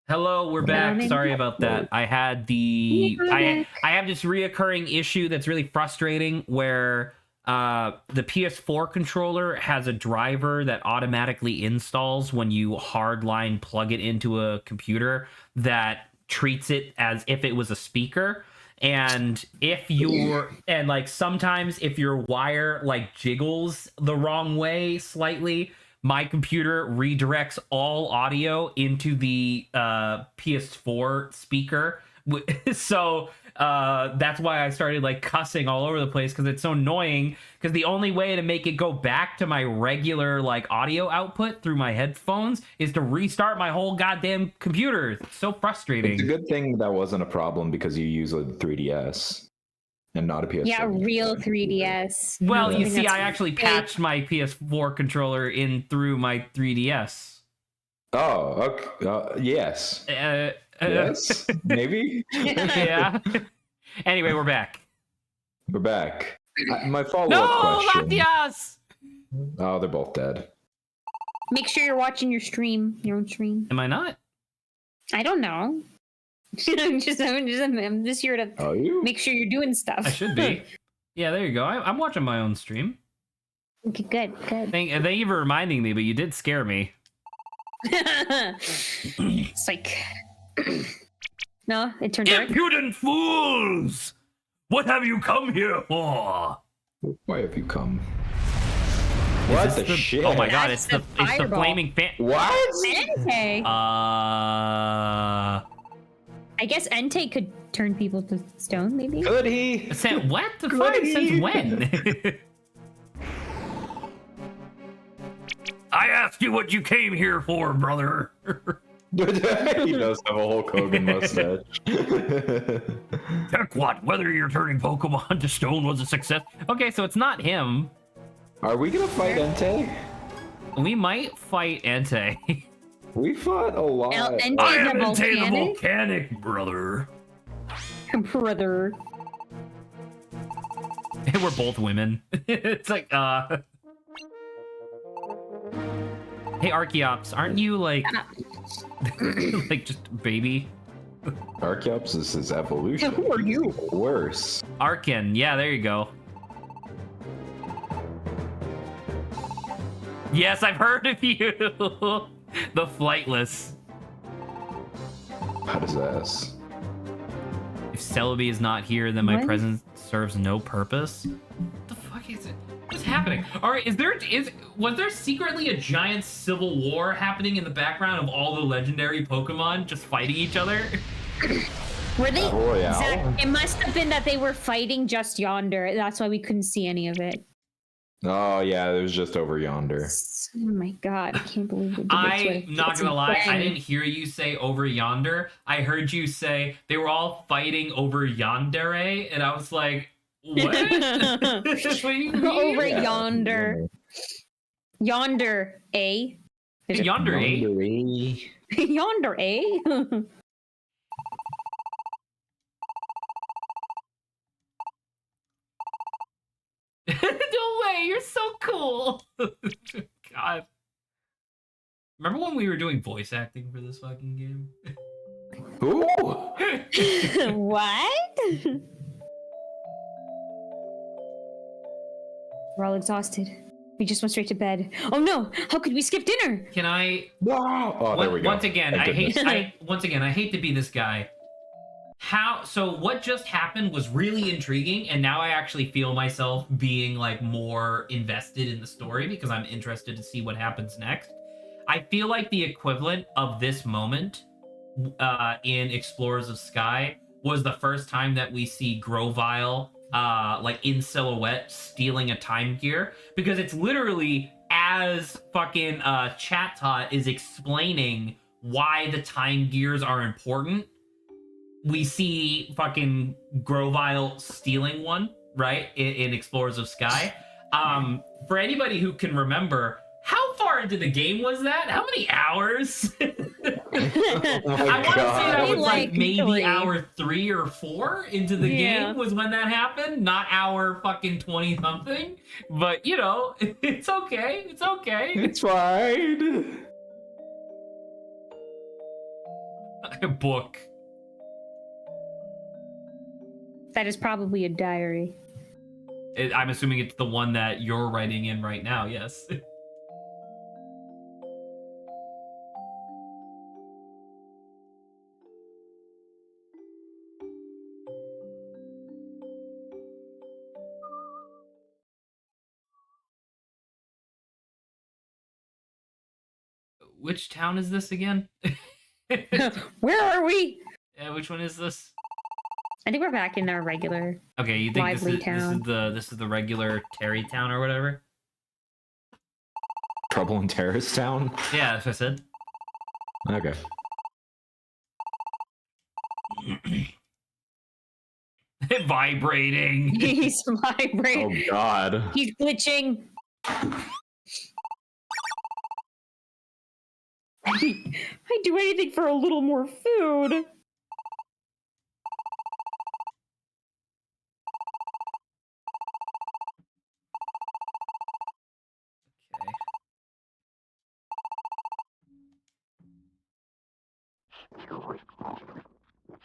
Hello, we're back. Sorry about that. I had I have this reoccurring issue that's really frustrating where the PS4 controller has a driver that automatically installs when you hardline plug it into a computer that treats it as if it was a speaker. And sometimes if your wire like jiggles the wrong way slightly, my computer redirects all audio into the PS4 speaker. So that's why I started like cussing all over the place, because it's so annoying, because the only way to make it go back to my regular like audio output through my headphones is to restart my whole goddamn computer. It's so frustrating. It's a good thing that wasn't a problem because you use a 3DS and not a PS4. Yeah, real 3DS. Well, you see, I actually patched my PS4 controller in through my 3DS. Oh, okay. Yes. Yes, maybe. Yeah. Anyway, we're back. We're back. My follow-up question. No, Latias! Oh, they're both dead. Make sure you're watching your own stream. Am I not? I don't know. I'm just here to make sure you're doing stuff. I should be. Yeah, there you go. I'm watching my own stream. Okay, good. Thank you for reminding me, but you did scare me. It's like... No, it turned dark. Impudent fools! What have you come here for? Why have you come? What the shit? Oh my god, it's the flaming fan. What? Entei. I guess Entei could turn people to stone, maybe? Could he? What the fuck? Since when? I asked you what you came here for, brother. He does have a Hulk Hogan mustache. Heck what? Whether you're turning Pokemon to stone was a success. Okay, so it's not him. Are we gonna fight Entei? We might fight Entei. We fought a lot. I am Entei the Volcanic, brother. Brother. We're both women. It's like, Hey, Archeops, aren't you like, like just baby? Archeops is his evolution. Who are you? Worse. Arkin, yeah, there you go. Yes, I've heard of you. The Flightless. How does that? If Celebi is not here, then my presence serves no purpose. What the fuck is it? What's happening? All right, was there secretly a giant civil war happening in the background of all the legendary Pokemon just fighting each other? Were they? Zach, it must have been that they were fighting just yonder. That's why we couldn't see any of it. Oh yeah, it was just over yonder. Oh my god, I can't believe it. I'm not gonna lie, I didn't hear you say over yonder. I heard you say they were all fighting over yandere, and I was like, what? What do you mean? Over yonder. Yonder, eh? Yonder, eh? Yonder, eh? No way, you're so cool. God. Remember when we were doing voice acting for this fucking game? Ooh. What? We're all exhausted. We just went straight to bed. Oh no! How could we skip dinner? Can I? Oh, there we go. Once again, I hate to be this guy. So what just happened was really intriguing, and now I actually feel myself being like more invested in the story because I'm interested to see what happens next. I feel like the equivalent of this moment in Explorers of Sky was the first time that we see Grovyle like in silhouette stealing a time gear, because it's literally as fucking Chatot is explaining why the time gears are important, we see fucking Grovyle stealing one, right, in Explorers of Sky. For anybody who can remember, how far into the game was that? How many hours? I want to say that was like maybe hour 3 or 4 into the game was when that happened, not hour fucking 20 something. But you know, it's okay. It's okay. It's fine. book. That is probably a diary. I'm assuming it's the one that you're writing in right now, yes. Which town is this again? Where are we? Which one is this? I think we're back in our regular. Okay, you think lively town. this is the regular Terry town or whatever? Trouble in Terrace Town? Yeah, that's what I said. Okay. Vibrating. He's vibrating. Oh God. He's glitching. I'd do anything for a little more food.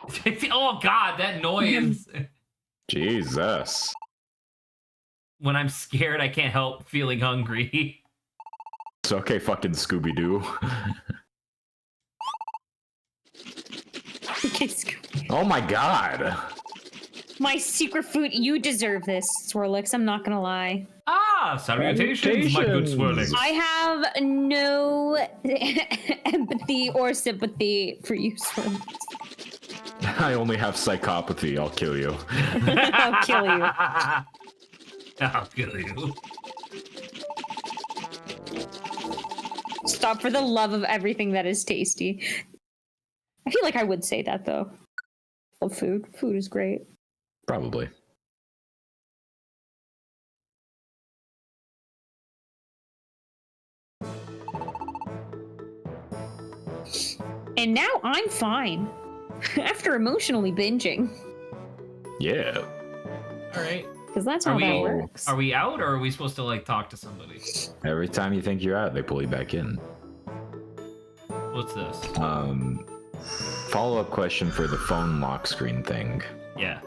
Okay. Oh God, that noise. Jesus. When I'm scared, I can't help feeling hungry. It's okay, fucking Scooby-Doo. Okay, Scooby. Oh my God. My secret food. You deserve this, Swirlix. I'm not gonna lie. Ah, salutations, my good Swirlix. I have no empathy or sympathy for you, Swirlix. I only have psychopathy. I'll kill you. I'll kill you. I'll kill you. Stop for the love of everything that is tasty. I feel like I would say that though. Love food. Food is great. Probably. And now I'm fine. After emotionally binging. Yeah. All right. Because that's how that works. Are we out, or are we supposed to like talk to somebody? Every time you think you're out, they pull you back in. What's this? Follow-up question for the phone lock screen thing. Yeah.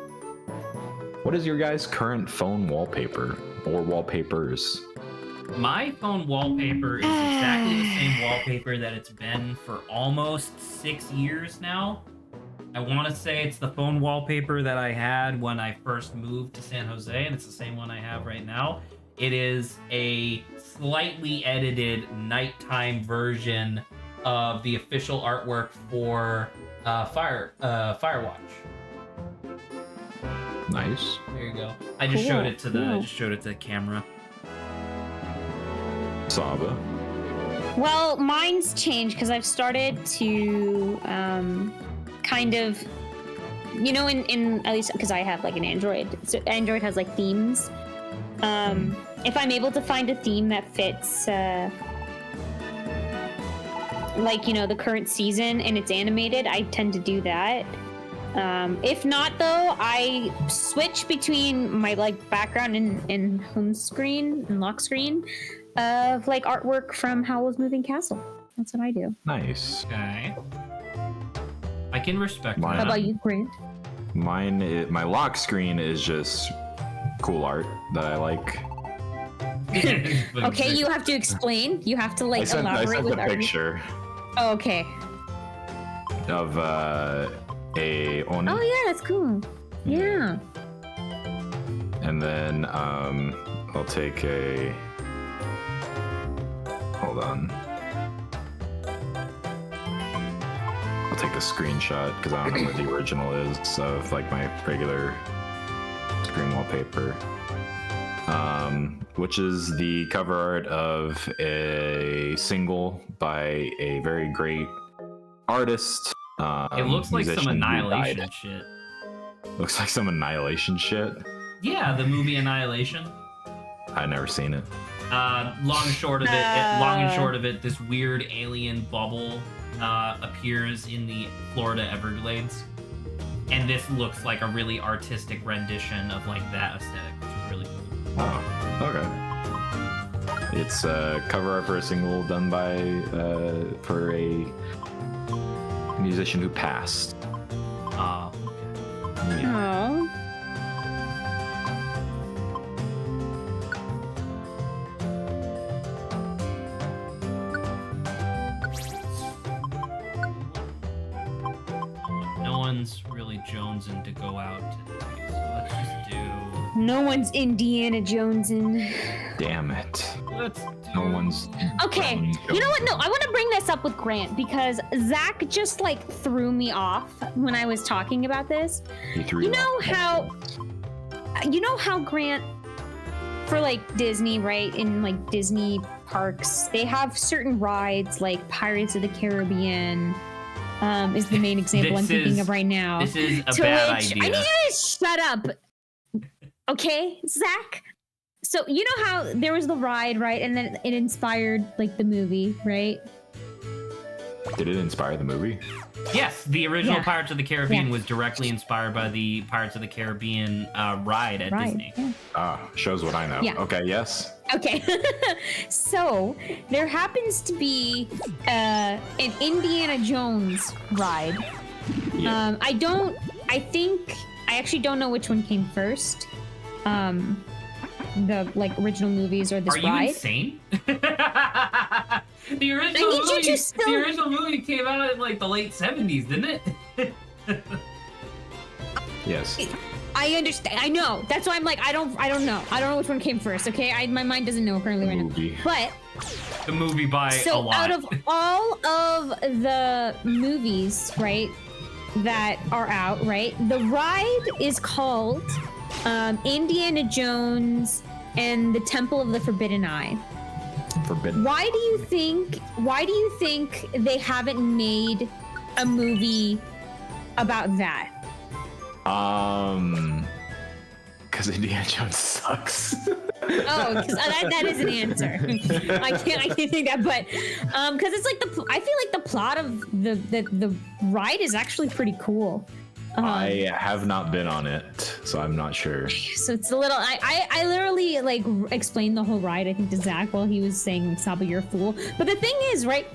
What is your guys' current phone wallpaper or wallpapers? My phone wallpaper is exactly the same wallpaper that it's been for almost 6 years now. I want to say it's the phone wallpaper that I had when I first moved to San Jose, and it's the same one I have right now. It is a slightly edited nighttime version of the official artwork for Firewatch. Nice. There you go. I just showed it to the camera. Saba. Well, mine's changed because I've started to kind of, you know, in at least because I have like an Android. So Android has like themes. If I'm able to find a theme that fits like, you know, the current season and it's animated, I tend to do that. If not though, I switch between my like background and home screen and lock screen of like artwork from Howl's Moving Castle. That's what I do. Nice. Okay. I can respect Mine. that. How about you, Grant? My lock screen is just cool art that I like. Okay, you have to explain. You have to like elaborate I sent with a art. picture Oh, okay. of a Oni. Oh yeah, that's cool. Yeah. And then I'll take a. Hold on. I'll take a screenshot because I don't know what the original is of like my regular screen wallpaper. Which is the cover art of a single by a very great artist. It looks like some musician who Annihilation died. shit. Looks like some Annihilation shit. Yeah, the movie Annihilation. I've never seen it. Long and short of it, this weird alien bubble appears in the Florida Everglades, and this looks like a really artistic rendition of like that aesthetic, which is really cool. Oh, okay. It's a cover art for a single done by for a musician who passed. Oh. Yeah. Oh. No one's really jonesing to go out today, so let's just do. No one's Indiana Jones in. Damn it. Let's do. No one's. Okay, you know what? No, I want to bring this up with Grant because Zach just like threw me off when I was talking about this. He threw You you know off. you know how Grant, for like Disney, right? In like Disney parks, they have certain rides like Pirates of the Caribbean. Is the main example I'm thinking of right now. This is a To bad which, idea. I need you to shut up. Okay, Zach? So, you know how there was the ride, right? And then it inspired, like, the movie, right? Did it inspire the movie? Yes, the original Yeah. Pirates of the Caribbean Yeah. was directly inspired by the Pirates of the Caribbean ride at Right. Disney. Yeah. Shows what I know. Yeah. Okay, yes. Okay. So, there happens to be an Indiana Jones ride. Yeah. I actually don't know which one came first. The like original movies or this Are you ride. insane? The original need you to movie, still- the original movie came out in like the late 70s, didn't it? Yes. I understand. I know. That's why I'm like, I don't know. I don't know which one came first. Okay, my mind doesn't know currently right now. Movie. But The movie by a so lot. out of all of the movies, right, that are out, right, the ride is called Indiana Jones and the Temple of the Forbidden Eye. Forbidden. Why do you think they haven't made a movie about that? Because Indiana Jones sucks. Oh, because that is an answer. I can't think that, but because it's like I feel like the plot of the ride is actually pretty cool. I have not been on it, so I'm not sure. So it's a little. I literally like explained the whole ride, I think, to Zach while he was saying, "Saba, you're a fool." But the thing is, right?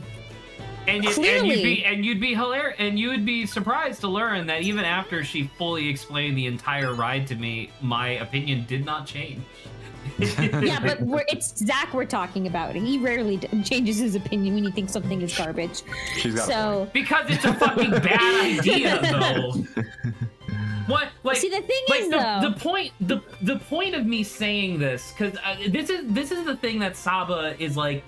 Clearly. You'd be hilarious, and you would be surprised to learn that even after she fully explained the entire ride to me, my opinion did not change. Yeah, but it's Zach we're talking about. He rarely changes his opinion when he thinks something is garbage. She's got a point. Because it's a fucking bad idea, though. What? Like, See, the thing like is, the point of me saying this, because this is the thing that Saba is like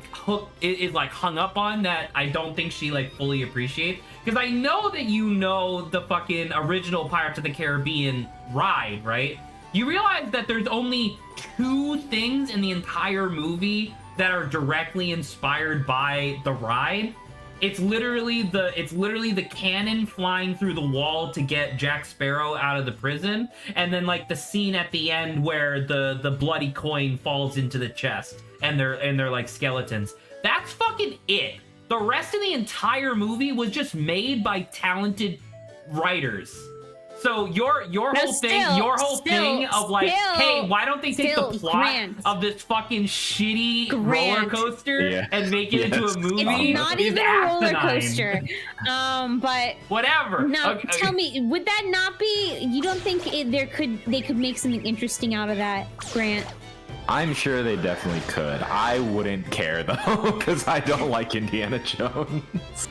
is like hung up on, that I don't think she like fully appreciates. Because I know that you know the fucking original Pirates of the Caribbean ride, right? You realize that there's only 2 things in the entire movie that are directly inspired by the ride. It's literally the cannon flying through the wall to get Jack Sparrow out of the prison, and then like the scene at the end where the bloody coin falls into the chest and they're like skeletons. That's fucking it. The rest of the entire movie was just made by talented writers. So your whole thing of like, hey, why don't they take the plot of this fucking shitty roller coaster and make it into a movie? It's not even a roller coaster. But whatever. Now, tell me, would that not be? You don't think they could make something interesting out of that, Grant? I'm sure they definitely could. I wouldn't care though, because I don't like Indiana Jones.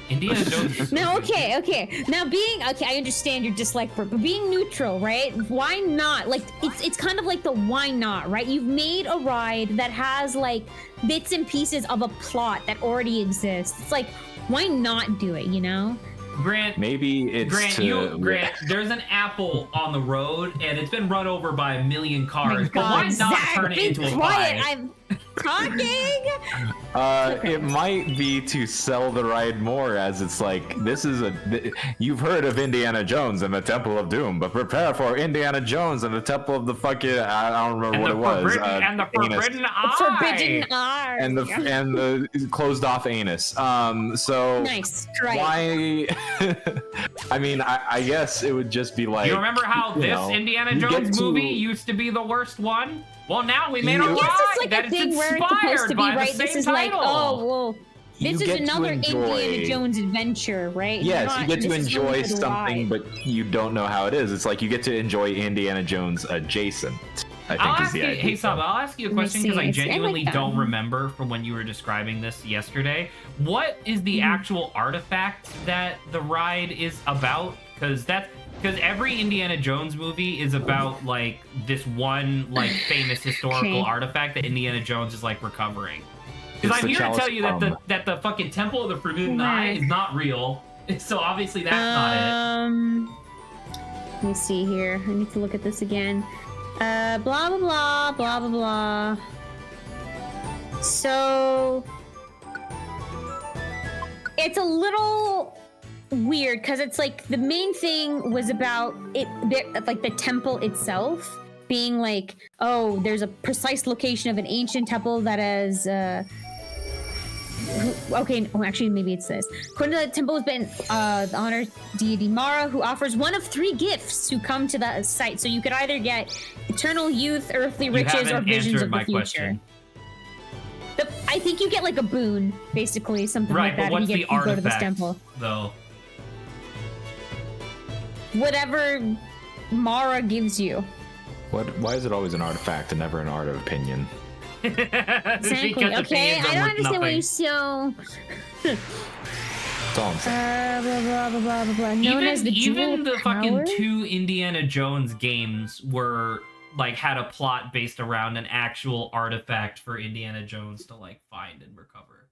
Indiana Jones. No, okay. Now I understand your dislike for it, but being neutral, right? Why not? Like it's kind of like the why not, right? You've made a ride that has like bits and pieces of a plot that already exists. It's like, why not do it, you know? Grant, maybe it's Grant, there's an apple on the road and it's been run over by a million cars. Oh my But why God, not Zach, turn it be into a quiet. pie? I'm talking. It might be to sell the ride more, as it's like, you've heard of Indiana Jones and the Temple of Doom, but prepare for Indiana Jones and the Temple of the fucking, I don't remember what it was. And the forbidden eye. Forbidden eye. And the closed off anus. So nice. Right. Why? I mean, I guess it would just be like. You remember how this Indiana Jones movie used to be the worst one? Well, now we made a ride it's like that a is thing where it's supposed inspired to be, by right? the This same is like, title. oh well. This is another Indiana Jones adventure, right? Yes, you get to enjoy something, but you don't know how it is. It's like you get to enjoy Indiana Jones adjacent. I think is the idea. Hey, Saba, I'll ask you a question because I genuinely like don't remember from when you were describing this yesterday. What is the actual artifact that the ride is about? Because every Indiana Jones movie is about like this one like famous historical artifact that Indiana Jones is like recovering. Because I'm here to tell you that the fucking Temple of the Forbidden Eye is not real. So obviously that's not it. Let me see here. I need to look at this again. Blah blah blah blah blah blah. So it's a little weird because it's like the main thing was about it, like the temple itself being like, oh, there's a precise location of an ancient temple that has okay, oh, actually, maybe it's this. According to the temple has been the honored deity Mara, who offers one of 3 gifts who come to the site. So you could either get eternal youth, earthly riches, or visions of the future. I think you get like a boon, basically, something like that. Right, but what's the artifact, go to this temple, though? Whatever Mara gives you. Why is it always an artifact and never an art of opinion? Exactly. Okay, I don't understand why you're so. That's all I'm saying. Blah, blah, blah, blah, blah. Even the power? fucking 2 Indiana Jones games were like had a plot based around an actual artifact for Indiana Jones to like find and recover.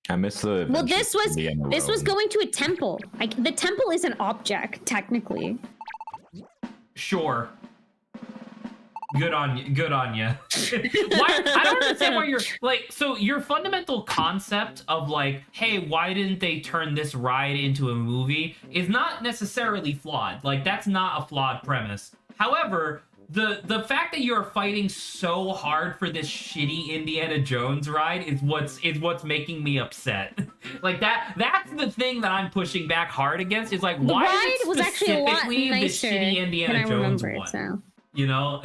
I miss the. Well, this was going to a temple. Like the temple is an object technically. Sure. Good on you. Good on you. I don't understand why you're like. So your fundamental concept of like, hey, why didn't they turn this ride into a movie is not necessarily flawed. Like that's not a flawed premise. However, the fact that you're fighting so hard for this shitty Indiana Jones ride is what's making me upset. Like that's the thing that I'm pushing back hard against. Is like, why is it specifically this shitty Indiana Jones one? So. You know.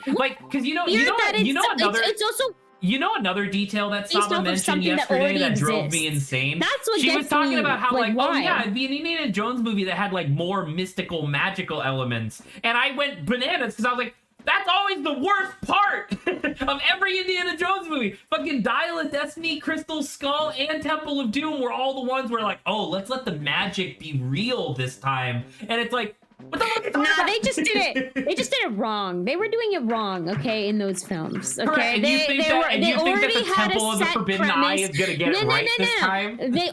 Like, because you know another. It's also. You know another detail that Saba mentioned yesterday that drove me insane? That's what she was talking about how like why? Oh yeah, it'd be an Indiana Jones movie that had like more mystical, magical elements. And I went bananas because I was like, that's always the worst part of every Indiana Jones movie. Fucking Dial of Destiny, Crystal Skull, and Temple of Doom were all the ones where like, oh, let's let the magic be real this time. And it's like, what the fuck? Nah, they just did it. They just did it wrong. They were doing it wrong, okay, in those films. Okay, correct. And you think that the Temple of the Forbidden Eye is gonna get it right this time? They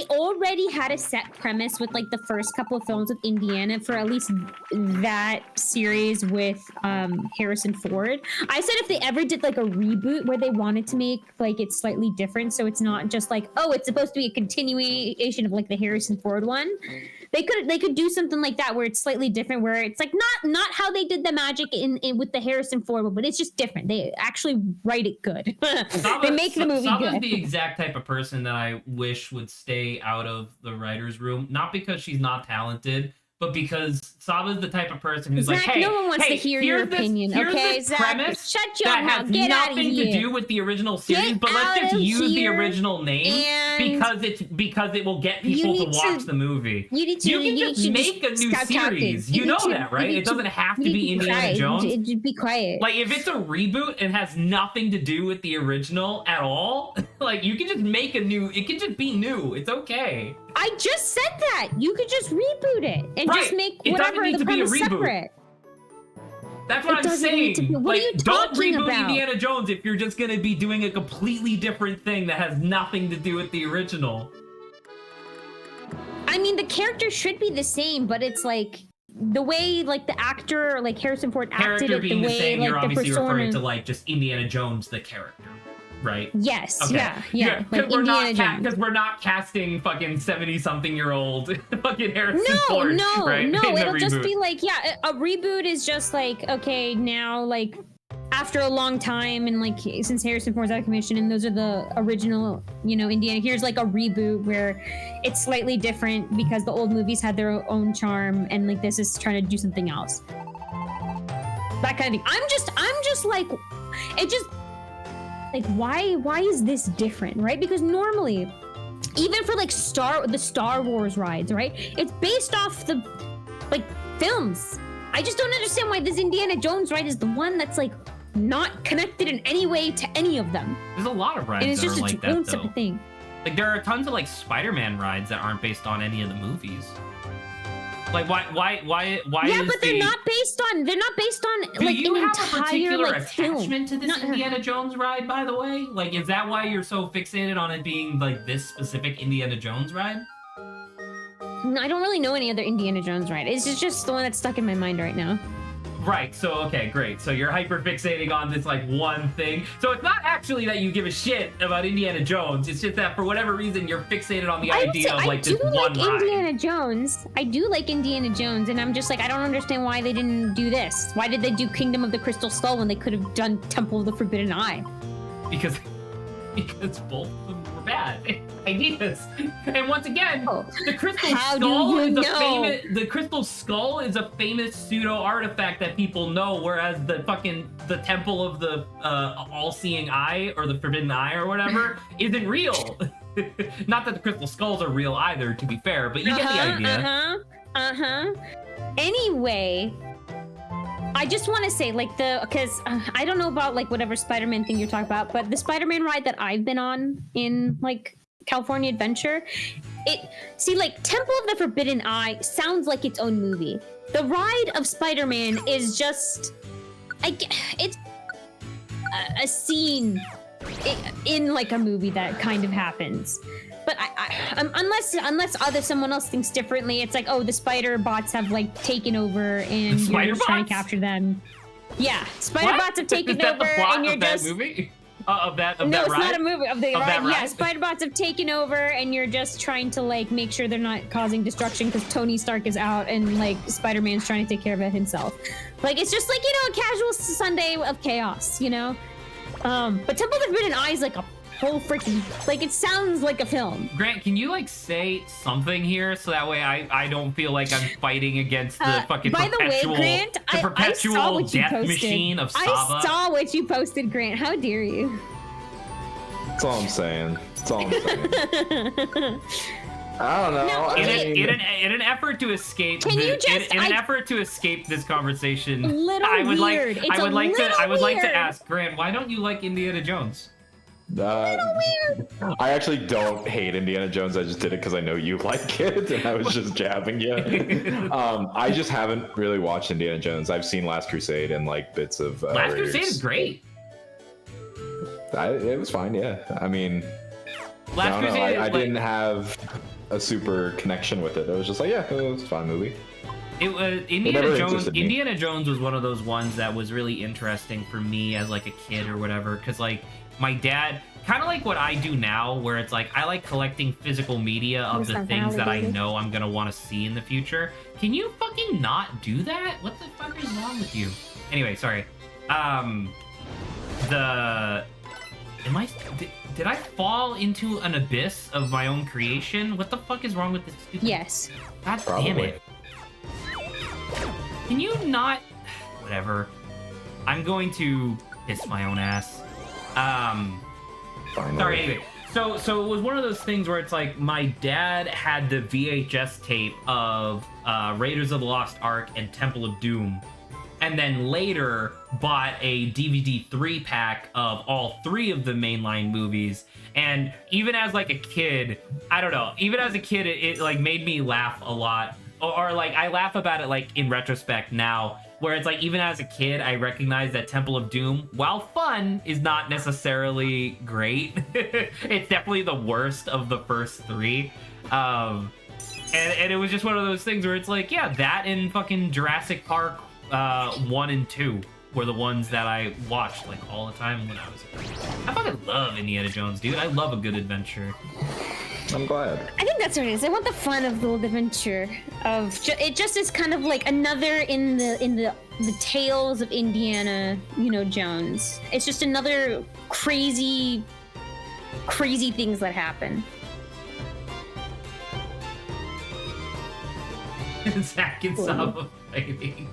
already had a set premise with like the first couple of films with Indiana for at least that series with Harrison Ford. I said if they ever did like a reboot where they wanted to make like it slightly different, so it's not just like, oh, it's supposed to be a continuation of like the Harrison Ford one. They could do something like that where it's slightly different, where it's like not how they did the magic in with the Harrison Ford one, but it's just different. They actually write it good. They make the movie Saba's good. The exact type of person that I wish would stay out of the writer's room, not because she's not talented, but because Saba's the type of person who's Zach, like, hey, no one wants to hear your opinion, okay, this Zach? Premise Shut your mouth. Get out of here. Nothing to do with the original series, but let's just use the original name because it will get people to watch the movie. You can just make a new series. You know that, right? It doesn't have to be Indiana Jones. Just be quiet. Like if it's a reboot and has nothing to do with the original at all, like you can just make a new. It can just be new. It's okay. I just said that. You could just reboot it and just make whatever the premise separate. That's what I'm saying. What are you don't talking reboot about? Indiana Jones if you're just gonna be doing a completely different thing that has nothing to do with the original. I mean, the character should be the same, but it's like the way like the actor, like Harrison Ford acted it, the way like you're the obviously persona. referring to like just Indiana Jones the character. Right? Yes. Okay. Yeah. Because Like we're not casting fucking 70-something-year-old fucking Harrison Ford. No. It'll just be like, yeah, a reboot is just like, okay, now like after a long time and like since Harrison Ford's out of commission and those are the original, Indiana. Here's like a reboot where it's slightly different because the old movies had their own charm and like this is trying to do something else. That kind of thing. I'm just like, it just. like why is this different, right? Because normally, even for like the Star Wars rides, right? It's based off the like films. I just don't understand why this Indiana Jones ride is the one that's like not connected in any way to any of them. There's a lot of rides And it's that just are its like that, own though. separate thing. Like, there are tons of, like, Spider-Man rides that aren't based on any of the movies. Like, why Yeah, is but they're not based on Do like you an have a entire particular like film. attachment to this Indiana Jones ride, by the way? Like, is that why you're so fixated on it being, like, this specific Indiana Jones ride? I don't really know any other Indiana Jones ride. It's just the one that's stuck in my mind right now. Right, so, okay, great. So you're hyper-fixating on this, like, one thing. So it's not actually that you give a shit about Indiana Jones. It's just that, for whatever reason, you're fixated on the idea of, like, this one ride. Indiana Jones. I do like Indiana Jones, and I'm just like, I don't understand why they didn't do this. Why did they do Kingdom of the Crystal Skull when they could have done Temple of the Forbidden Eye? Because both of them were bad ideas. And once again, the Crystal Skull is a famous. The Crystal Skull is a famous pseudo artifact that people know, whereas the Temple of the All-Seeing Eye or the Forbidden Eye or whatever isn't real. Not that the Crystal Skulls are real either, to be fair, but you get the idea. Anyway, I just want to say, like, because I don't know about, like, whatever Spider-Man thing you're talking about, but the Spider-Man ride that I've been on in, like, California Adventure, like, Temple of the Forbidden Eye sounds like its own movie. The ride of Spider-Man is just, it's a scene in, like, a movie that kind of happens. But unless someone else thinks differently, it's like, oh, the spider bots have like taken over and you're just trying to capture them. Yeah, spider bots have taken over and you're just movie? Of that no, that it's ride? not a movie of the ride. Yeah, ride? spider bots have taken over and you're just trying to like make sure they're not causing destruction because Tony Stark is out and like Spider-Man's trying to take care of it himself. Like it's just like, you know, a casual Sunday of chaos, you know. But Temple of the Forbidden Eye is like a whole freaking, like, it sounds like a film. Grant, can you like say something here so that way I don't feel like I'm fighting against the fucking by perpetual, the way, Grant, I saw what you death posted. machine of Saba? I saw what you posted, Grant. How dare you? That's all I'm saying. That's all I'm saying. I don't know. No, in an effort to escape, effort to escape this conversation, I would like to ask Grant, why don't you like Indiana Jones? I actually don't hate Indiana Jones. I just did it because I know you like it, and I was just jabbing you. I just haven't really watched Indiana Jones. I've seen Last Crusade and like bits of. Last Crusade is great. It was fine, yeah. I mean, I didn't have a super connection with it. I was just like, yeah, it was a fun movie. It was Indiana Jones was one of those ones that was really interesting for me as like a kid or whatever, because like my dad, kind of like what I do now, where it's like I like collecting physical media of the things that I know I'm gonna want to see in the future. Can you fucking not do that? What the fuck is wrong with you? Anyway, sorry. Did I fall into an abyss of my own creation? What the fuck is wrong with this stupid? Yes. God damn it. Can you not? Whatever. I'm going to piss my own ass. Sorry, anyway. So it was one of those things where it's like my dad had the VHS tape of Raiders of the Lost Ark and Temple of Doom, and then later bought a DVD 3-pack of all 3 of the mainline movies. And even as like a kid, I don't know, even as a kid, it like made me laugh a lot. Or like I laugh about it like in retrospect now, where it's like even as a kid, I recognize that Temple of Doom, while fun, is not necessarily great. It's definitely the worst of the first 3. And it was just one of those things where it's like, yeah, that and fucking Jurassic Park 1 and 2 were the ones that I watched like all the time when I was a kid. I fucking love Indiana Jones, dude. I love a good adventure. I'm glad. I think that's what it is. I want the fun of the little adventure of it. Just is kind of like another in the tales of Indiana, you know, Jones. It's just another crazy things that happen. Zach and Saba fighting.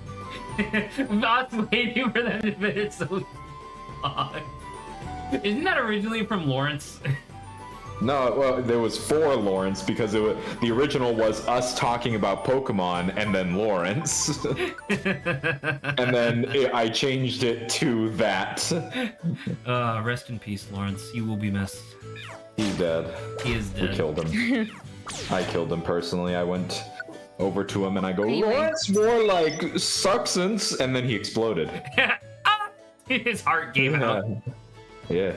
I was waiting for them to finish so long. Isn't that originally from Lawrence? No, well, there was 4 Lawrence because the original was us talking about Pokemon and then Lawrence. And then I changed it to that. Rest in peace, Lawrence. You will be missed. He's dead. He is dead. We killed him. I killed him personally. I went over to him and I go, Anyway. Lawrence, more like succince, and then he exploded. Ah! His heart gave out. Yeah.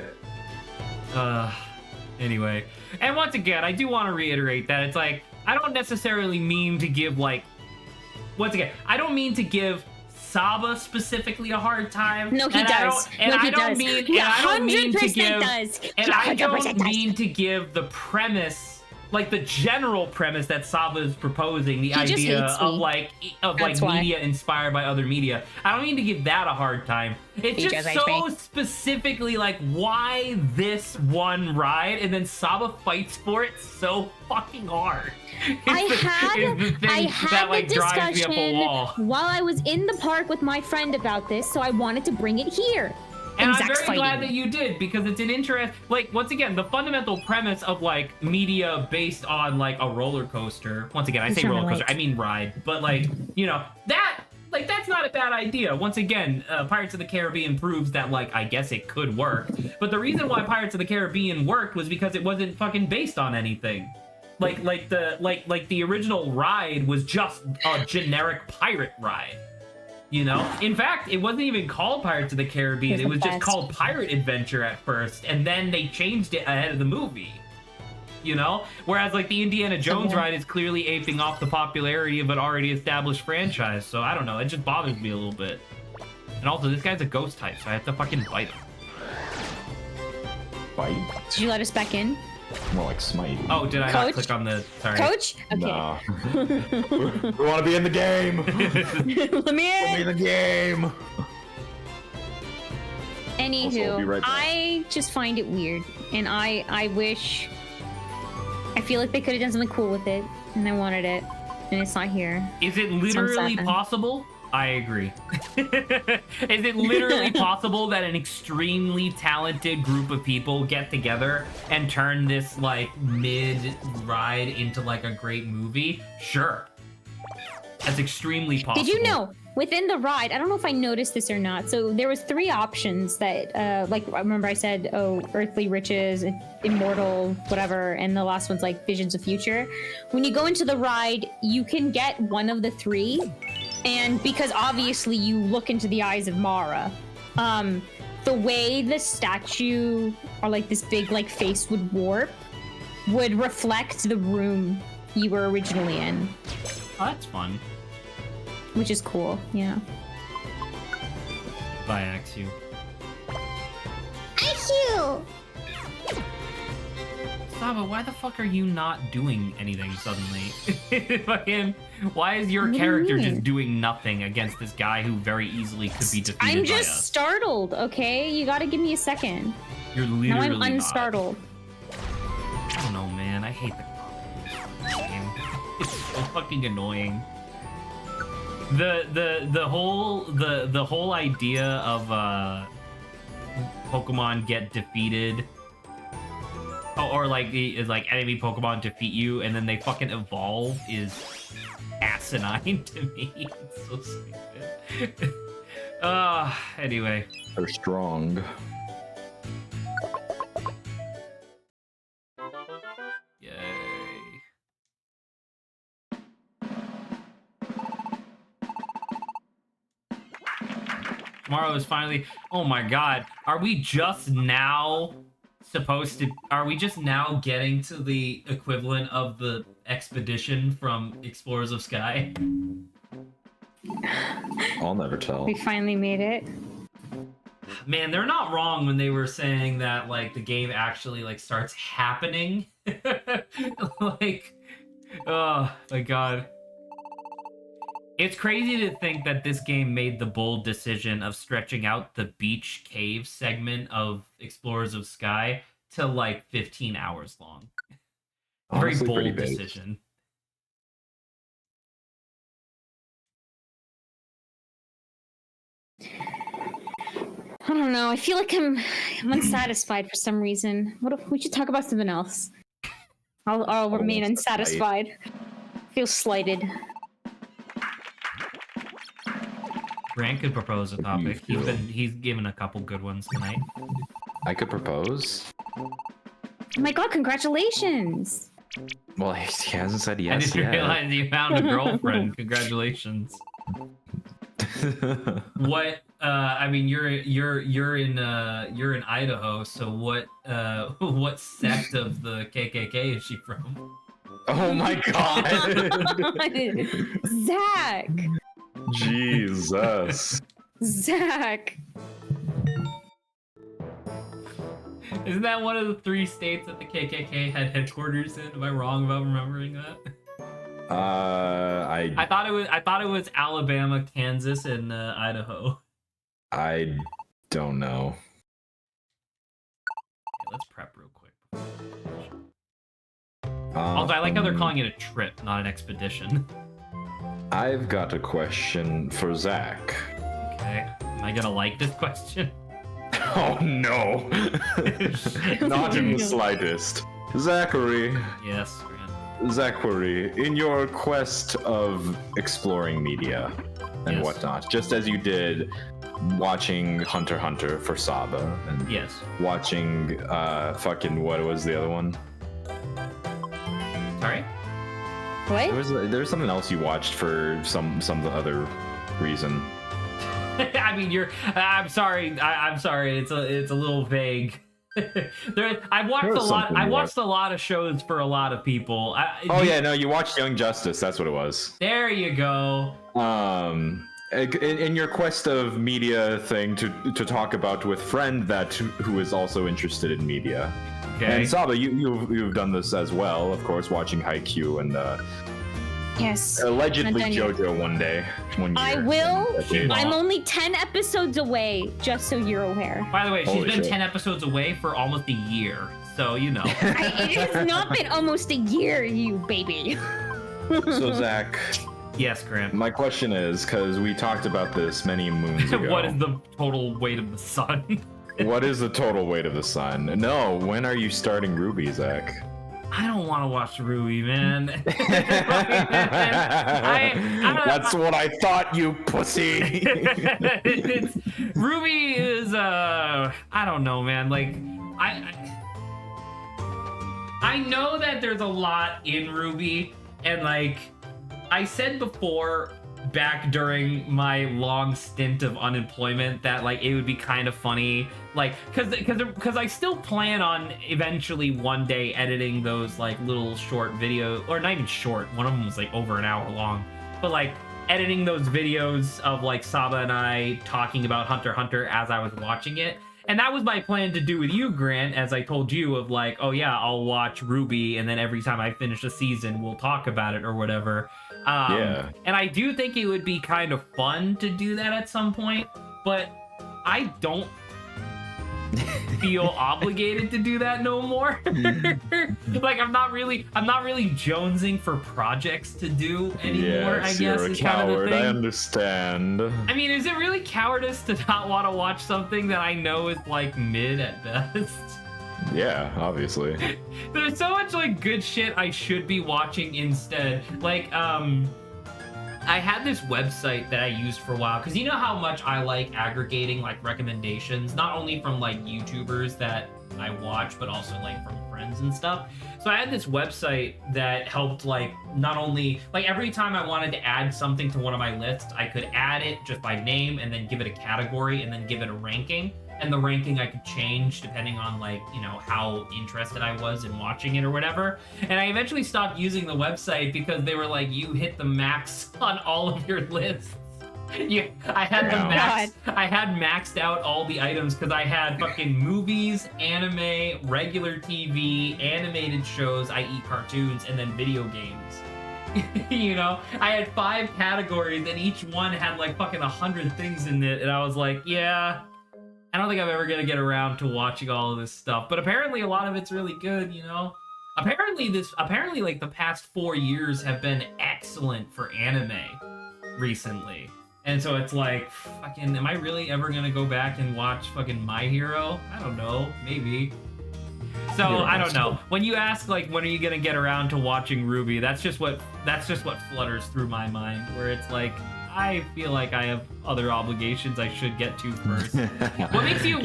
Anyway, and once again, I do want to reiterate that it's like, I don't necessarily mean to give, like, once again, I don't mean to give Saba specifically a hard time. No, he does. I don't mean to give the premise, like the general premise that Saba is proposing, the idea of media inspired by other media. I don't mean to give that a hard time. It's just so specifically like, why this one ride, and then Saba fights for it so fucking hard. I had the discussion while I was in the park with my friend about this, so I wanted to bring it here. And I'm very glad that you did, because it's an interest, like, once again, the fundamental premise of, like, media based on, like, a roller coaster. Once again, I say roller coaster, I mean ride. But, like, you know, that, like, that's not a bad idea. Once again, Pirates of the Caribbean proves that, like, I guess it could work. But the reason why Pirates of the Caribbean worked was because it wasn't fucking based on anything. Like the original ride was just a generic pirate ride. You know, in fact, it wasn't even called Pirates of the Caribbean. It was just called Pirate Adventure at first, and then they changed it ahead of the movie. You know, whereas like the Indiana Jones ride is clearly aping off the popularity of an already established franchise. So I don't know, it just bothers me a little bit. And also, this guy's a ghost type, so I have to fucking bite him. Bite? Did you let us back in? More like smite. Oh, did I not click on the... Sorry. Coach? Okay. No. We want to be in the game. Let me in. Let me in the game. Anywho, Also, we'll be right back. I just find it weird, and I wish... I feel like they could have done something cool with it, and I wanted it, and it's not here. Is it literally possible? I agree. Is it literally possible that an extremely talented group of people get together and turn this like mid-ride into like a great movie? Sure. That's extremely possible. Did you know, within the ride, I don't know if I noticed this or not, so there was 3 options that, like, remember I said, oh, earthly riches, immortal, whatever, and the last one's like visions of future. When you go into the ride, you can get one of the 3. And because obviously you look into the eyes of Mara, the way the statue or like this big like face would warp would reflect the room you were originally in. Oh, that's fun. Which is cool, yeah. Bye, Axu. Axu! Saba, why the fuck are you not doing anything suddenly? Fucking, why is your character just doing nothing against this guy who very easily could be defeated I'm by just us? startled, okay? You gotta give me a second. You're literally Now I'm not. unstartled. I don't know, man. I hate the game. It's so fucking annoying. The whole idea of Pokemon get defeated, or like enemy Pokemon defeat you and then they fucking evolve is asinine to me. It's so stupid. Anyway. They're strong. Yay. Tomorrow is finally... Oh my god. Are we just now getting to the equivalent of the expedition from Explorers of Sky? I'll never tell. We finally made it. Man, they're not wrong when they were saying that, like, the game actually, like, starts happening. Like, oh my god. It's crazy to think that this game made the bold decision of stretching out the beach cave segment of Explorers of Sky to like 15 hours long. Honestly, very bold pretty decision. I don't don't know. I feel like I'm unsatisfied for some reason. What if we should talk about something else? I'll remain unsatisfied. Feel slighted. Grant could propose a topic. He's given a couple good ones tonight. I could propose. Oh my god, congratulations! Well, he hasn't said I yes didn't yet. realize you found a girlfriend. Congratulations. What? I mean, you're in Idaho. So what sect of the KKK is she from? Oh my god! Zach! Jesus. Zach! Isn't that one of the 3 states that the KKK had headquarters in? Am I wrong about remembering that? I thought it was Alabama, Kansas, and Idaho. I don't know. Okay, let's prep real quick. Although I like how they're calling it a trip, not an expedition. I've got a question for Zach. Okay, am I gonna like this question? Oh no! Not in the slightest. Zachary. Yes, Grant. Zachary, in your quest of exploring media and Yes. whatnot, just as you did watching Hunter x Hunter for Saba and Yes. watching fucking what was the other one? Sorry? What? There was something else you watched for some other reason. I mean, I'm sorry. I'm sorry. It's a little vague. I watched a lot of shows for a lot of people. No, you watched Young Justice. That's what it was. There you go. In your quest of media thing to talk about with friend who is also interested in media. Okay. And Saba, you've done this as well, of course, watching Haikyuu and Yes. allegedly Not done yet. JoJo one day. I will. Okay. I'm only 10 episodes away, just so you're aware. By the way, she's Holy been shit. 10 episodes away for almost a year, so you know. It has not been almost a year, you baby. So Zach, Yes, Grant. my question is, because we talked about this many moons ago. What is the total weight of the sun? What is the total weight of the sun? No, when are you starting Ruby, Zach? I don't want to watch Rui, man. That's what I thought, you pussy. Ruby is I don't know, man. Like I know that there's a lot in Ruby, and like I said before, back during my long stint of unemployment, that like it would be kind of funny, like because I still plan on eventually one day editing those like little short videos, or not even short, one of them was like over an hour long, but like editing those videos of like Saba and I talking about Hunter x Hunter as I was watching it. And that was my plan to do with you, Grant, as I told you, of like, oh yeah, I'll watch Ruby, and then every time I finish a season, we'll talk about it or whatever. Yeah. And I do think it would be kind of fun to do that at some point, but I don't feel obligated to do that no more. Like I'm not really jonesing for projects to do anymore. Yes, I guess you're a is kind of the coward. thing. I understand. I mean, is it really cowardice to not want to watch something that I know is like mid at best? Yeah, obviously. There's so much like good shit I should be watching instead. Like, I had this website that I used for a while, because you know how much I like aggregating like recommendations, not only from like YouTubers that I watch, but also like from friends and stuff. So I had this website that helped like not only like every time I wanted to add something to one of my lists, I could add it just by name and then give it a category and then give it a ranking. And the ranking I could change depending on like, you know, how interested I was in watching it or whatever. And I eventually stopped using the website because they were like, you hit the max on all of your lists. I had maxed out all the items because I had fucking movies, anime, regular TV, animated shows, i.e. cartoons, and then video games. You know, I had 5 categories and each one had like fucking 100 things in it, and I was like, yeah, I don't think I'm ever gonna get around to watching all of this stuff. But apparently a lot of it's really good, you know? Apparently like the past 4 years have been excellent for anime recently. And so it's like, fucking, am I really ever gonna go back and watch fucking My Hero? I don't know, maybe. So I don't know. When you ask like when are you gonna get around to watching Ruby, that's just what flutters through my mind. Where it's like I feel like I have other obligations I should get to first. What makes you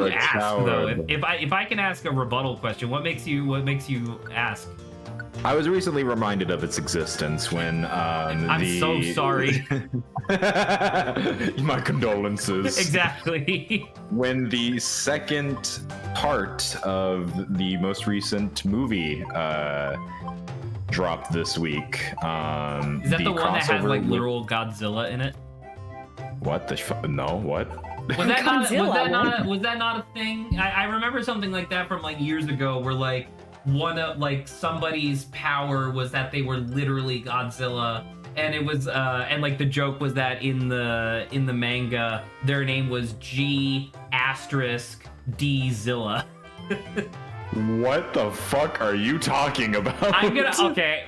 ask though? If I can ask a rebuttal question, what makes you ask? I was recently reminded of its existence when I'm so sorry. My condolences. Exactly. When the second part of the most recent movie dropped this week. Is that the one that has like literal Godzilla in it? What the no? What? Was that not a thing? I remember something like that from like years ago, where like one of like somebody's power was that they were literally Godzilla, and it was and like the joke was that in the manga their name was G*** D Zilla. What the fuck are you talking about? I'm gonna okay,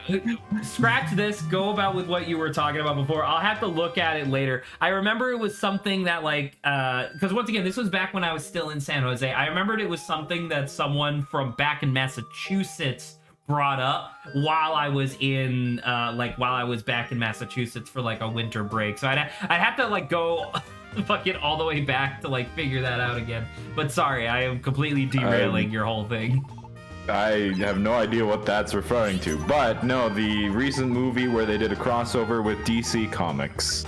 scratch this. Go about with what you were talking about before. I'll have to look at it later. I remember it was something that like because once again, this was back when I was still in San Jose. I remembered it was something that someone from back in Massachusetts brought up while I was in while I was back in Massachusetts for like a winter break. So I'd have to like go fucking all the way back to like figure that out again. But sorry, I am completely derailing your whole thing. I have no idea what that's referring to, but no, the recent movie where they did a crossover with DC Comics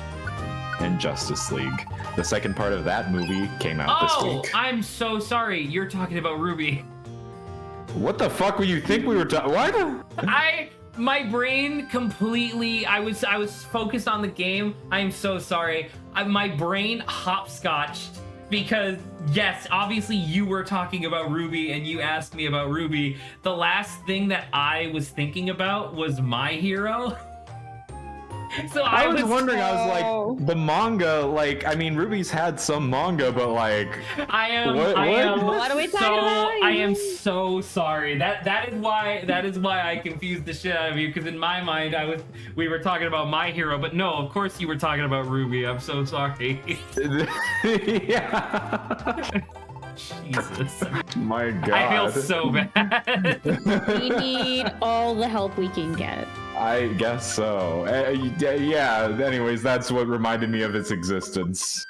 and Justice League. The second part of that movie came out this week. I'm so sorry. You're talking about Ruby. What the fuck were you think we were talking? What? My brain completely. I was focused on the game. I am so sorry. My brain hopscotched because yes, obviously you were talking about Ruby and you asked me about Ruby. The last thing that I was thinking about was My Hero. So I was wondering, I was like, the manga, like, I mean, Ruby's had some manga, but like, what are we talking about? I am so sorry. That is why I confused the shit out of you, because in my mind we were talking about My Hero, but no, of course you were talking about Ruby. I'm so sorry. Yeah. Jesus. My God. I feel so bad. We need all the help we can get. I guess so. Yeah. Anyways, that's what reminded me of its existence.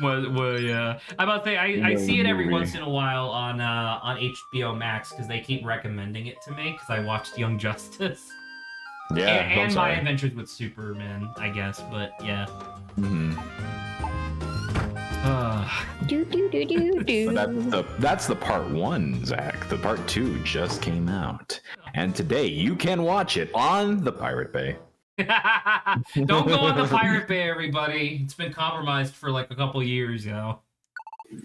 Well, yeah. I'm about to say I see it every once in a while on HBO Max because they keep recommending it to me because I watched Young Justice. Yeah. And My Adventures with Superman, I guess. But yeah. Mm-hmm. That's the part 1, Zach. The part 2 just came out, and today you can watch it on the Pirate Bay. Don't go on the Pirate Bay, everybody. It's been compromised for like a couple years, you know.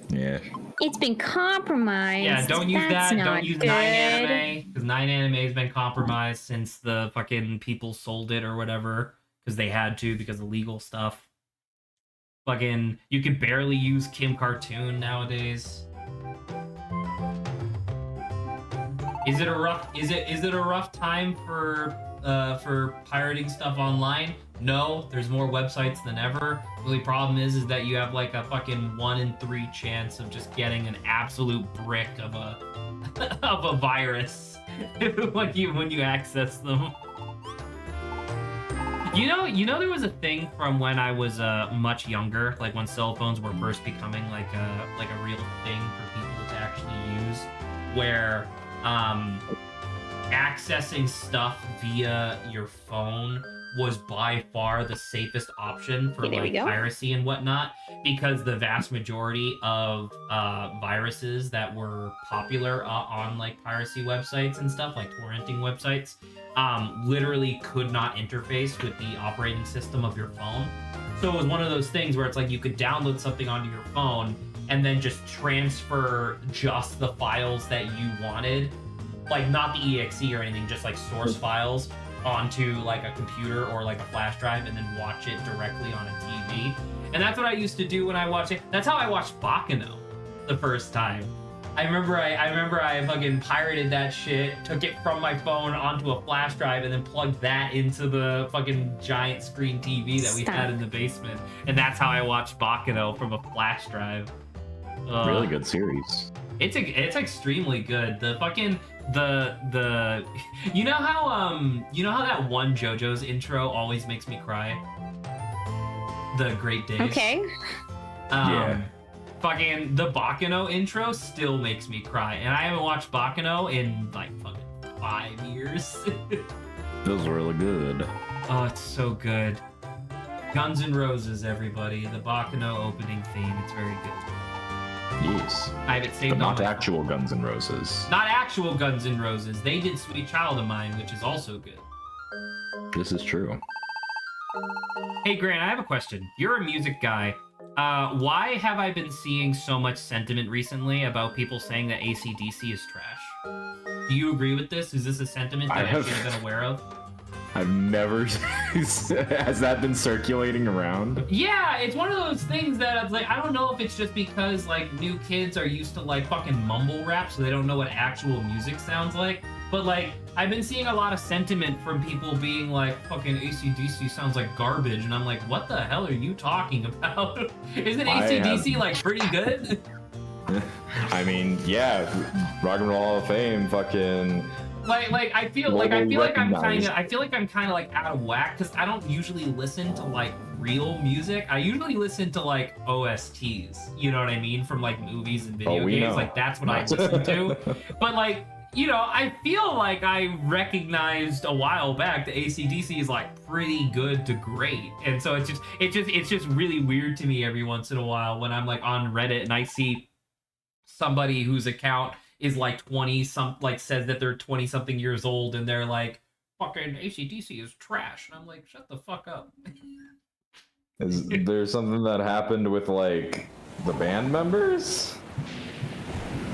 Yeah. It's been compromised. Yeah, don't use That's that. not Don't use good. 9anime because 9anime has been compromised since the fucking people sold it or whatever because they had to because of legal stuff. Fucking, you can barely use Kim Cartoon nowadays. Is it a rough time for pirating stuff online? No, there's more websites than ever. The only problem is that you have like a fucking 1 in 3 chance of just getting an absolute brick of a virus when you access them. You know, there was a thing from when I was much younger, like when cell phones were first becoming like a real thing for people to actually use, where accessing stuff via your phone was by far the safest option for like piracy and whatnot, because the vast majority of viruses that were popular on like piracy websites and stuff, like torrenting websites, literally could not interface with the operating system of your phone. So it was one of those things where it's like you could download something onto your phone and then just transfer just the files that you wanted, like not the exe or anything, just like source files onto like a computer or like a flash drive and then watch it directly on a TV. And that's what I used to do when I watched it. That's how I watched Bakano the first time. I remember I fucking pirated that shit, took it from my phone onto a flash drive, and then plugged that into the fucking giant screen TV that we had in the basement, and that's how I watched Baccano from a flash drive. Really good series. It's extremely good. The fucking the you know how that one JoJo's intro always makes me cry? The Great Days. Okay. Yeah. Fucking the Baccano intro still makes me cry, and I haven't watched Baccano in like fucking 5 years. Those are really good. Oh, it's so good. Guns N' Roses, everybody. The Baccano opening theme. It's very good. Yes. I have it saved But on not my actual Guns N' Roses. Not actual Guns N' Roses. They did Sweet Child of Mine, which is also good. This is true. Hey, Grant, I have a question. You're a music guy. Why have I been seeing so much sentiment recently about people saying that AC/DC is trash? Do you agree with this? Is this a sentiment that I should have been aware of? I've never... Has that been circulating around? Yeah, it's one of those things that I was like, I don't know if it's just because, like, new kids are used to, like, fucking mumble rap, so they don't know what actual music sounds like. But, like, I've been seeing a lot of sentiment from people being like, fucking AC/DC sounds like garbage, and I'm like, what the hell are you talking about? Isn't AC/DC, like, pretty good? I mean, yeah, Rock and Roll Hall of Fame, fucking... Like I feel like I'm kind of like out of whack because I don't usually listen to like real music. I usually listen to like OSTs, you know what I mean, from like movies and video games. Know. Like that's what I listen to. But like, you know, I feel like I recognized a while back that AC/DC is like pretty good to great, and so it's just really weird to me every once in a while when I'm like on Reddit and I see somebody whose account is like 20 like says that they're 20 something years old and they're like, fucking AC/DC is trash, and I'm like, shut the fuck up. Is there something that happened with like the band members?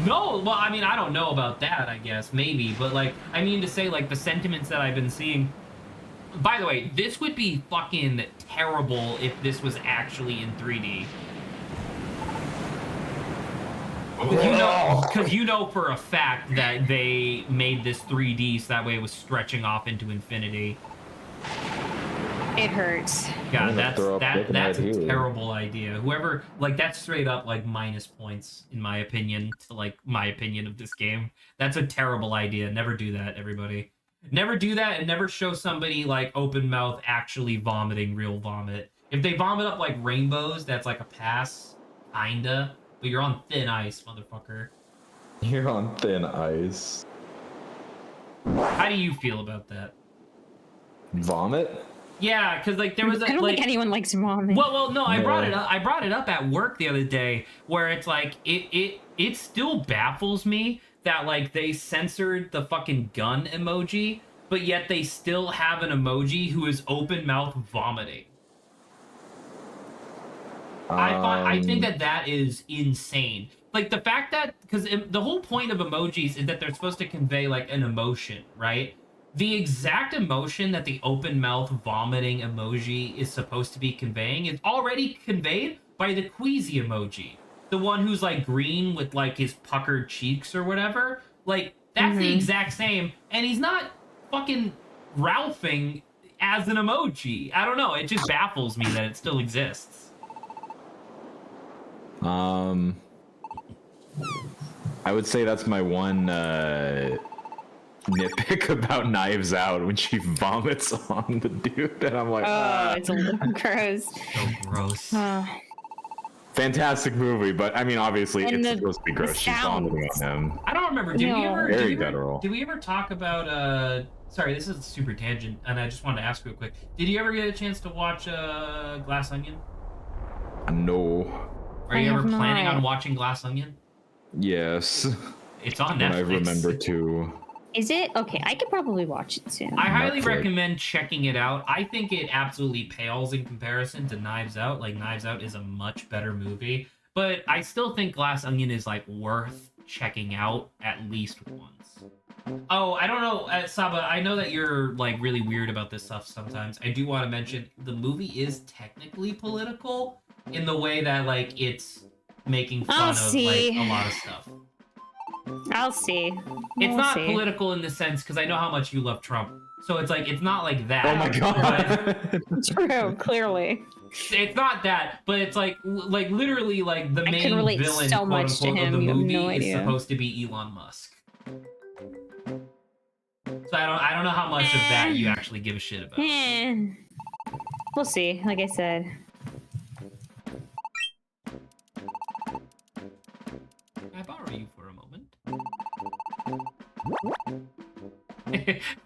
No, well, I mean, I don't know about that, I guess, maybe, but like, I mean to say, like, the sentiments that I've been seeing. By the way, this would be fucking terrible if this was actually in 3D. Because you know for a fact that they made this 3D so that way it was stretching off into infinity. It hurts. God, that's a terrible idea. Whoever, like, that's straight up like minus points in my opinion to like my opinion of this game. That's a terrible idea. Never do that, everybody. Never do that, and never show somebody like open mouth actually vomiting real vomit. If they vomit up like rainbows, that's like a pass, kinda. But you're on thin ice, motherfucker. You're on thin ice. How do you feel about that? Vomit? Yeah, because like there was a, I don't like, think anyone likes vomit. Well, no, I brought it up. I brought it up at work the other day, where it's like it still baffles me that like they censored the fucking gun emoji, but yet they still have an emoji who is open mouth vomiting. I think that is insane. Like the fact that, because the whole point of emojis is that they're supposed to convey like an emotion, right? The exact emotion that the open mouth vomiting emoji is supposed to be conveying is already conveyed by the queasy emoji. The one who's like green with like his puckered cheeks or whatever. Like that's the exact same, and he's not fucking Ralphing as an emoji. I don't know, it just baffles me that it still exists. I would say that's my one nitpick about Knives Out, when she vomits on the dude, and I'm like, it's a little gross. So gross. Fantastic movie, but I mean, obviously it's supposed to be gross. She's vomiting on him. I don't remember. Did we ever talk about sorry, this is a super tangent, and I just wanted to ask real quick. Did you ever get a chance to watch Glass Onion? No. Are you ever planning on watching Glass Onion? Yes. It's on Netflix. And I remember to. Is it? Okay, I could probably watch it soon. I highly recommend checking it out. I think it absolutely pales in comparison to Knives Out. Like, Knives Out is a much better movie. But I still think Glass Onion is, like, worth checking out at least once. Oh, I don't know, Saba, I know that you're, like, really weird about this stuff sometimes. I do want to mention, the movie is technically political in the way that, like, it's making fun of, like, a lot of stuff. I'll see. It's We'll not see. political in the sense because I know how much you love Trump. So it's like it's not like that. Oh my god. True, clearly. It's not that, but it's like literally like the I can main relate villain so quote much to unquote of him, the you have movie no is idea. supposed to be Elon Musk. So I don't know how much of that you actually give a shit about. We'll see, like I said. Can I borrow you for a moment?